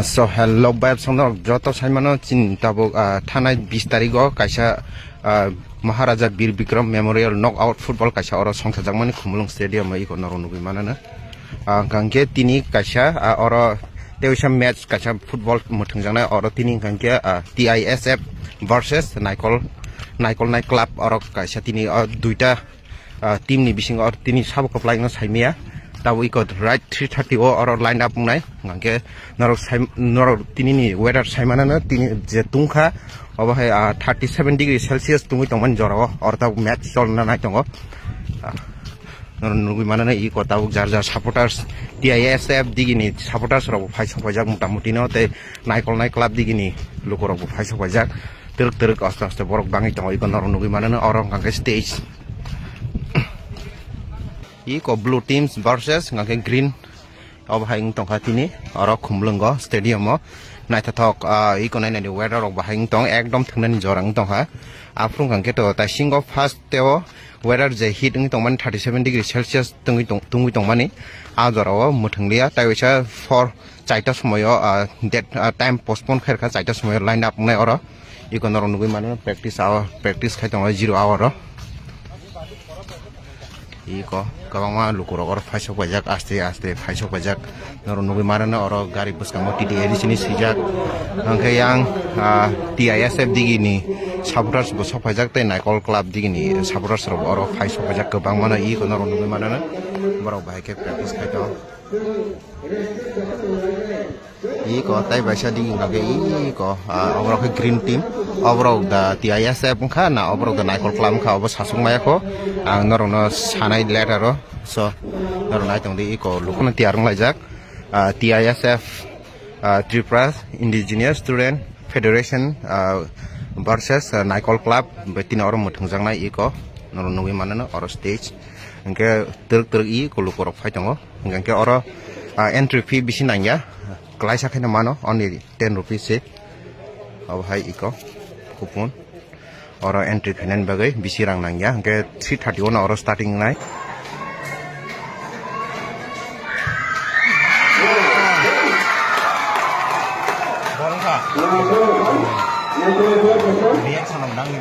So hello bab song joto saimano chin tabuk thanai 20 tarikh kaisa Maharaja Bir Bikram Memorial Knockout Football kaisa oro songthajangmani Khumlung Stadium ai ko norunugui manana gangke tini kaisa oro teusa match kaisa football muthungjangnai oro tini gangke TISF versus Naikol Night Club oro kaisa tini duita team ni bising oro tini sabuk plaing saimia tahu ikut right 3:30 or line up nai ngangke norok tini ni weather saimana na tini je tungkha obahai 37 degree celsius tungui tongman joro or tahu match cholna nai tongo nungui mana na iko tahu jar supporters TISF digini supporters robo phaisa pajak mutamuti no te Naikol Night Club digini luko robo phaisa pajak teruk aste borok bangi tongo iko nungui mana na orang ngangke stage iko blue teams versus ngake green obahing tongkha tini oro Khumlungo stadium o naithathok iko nainani weather rok bahing tong ekdom thngnani jorang tongkha afrung ngake to ta singo first teo weather je heat ng tongman 37 degree celsius tungui tongmani a jorao muthunglia taisa for chaita samoyo that time postpone khairkha chaita samoyo line up nai oro iko norunugui mane practice khai tong 0 hour ro iko kabangma lukurok phaisok bajak aste phaisok bajak norunugui marana oro gari buskamo TDA sini sijak angke yang TISF digini supporters busok bajak te Naikol Club digini supporters oro phaisok bajak kabangma iko norunugui marana borok baike practice khaito iko tai baisa ding ngake iko obrok green team obrok da TISF kha na obrok da Naikol Club kha obo sasung maya ko ang norno sanai letter ro so nornai tongdi iko lukuna tiarung lajak TISF Tripura Indigenous Student Federation versus Naikol Club betina oro muthungjangnai iko nornugui manana oro stage engke teruk iko lukorok phaitongo engke oro entry fee bisi nangya klaisa khaina mano only 10 rupees se hai iko kupon oro entry finan bagai bisi rang nangya engke 3:31 oro starting nai bolka reaction nang ni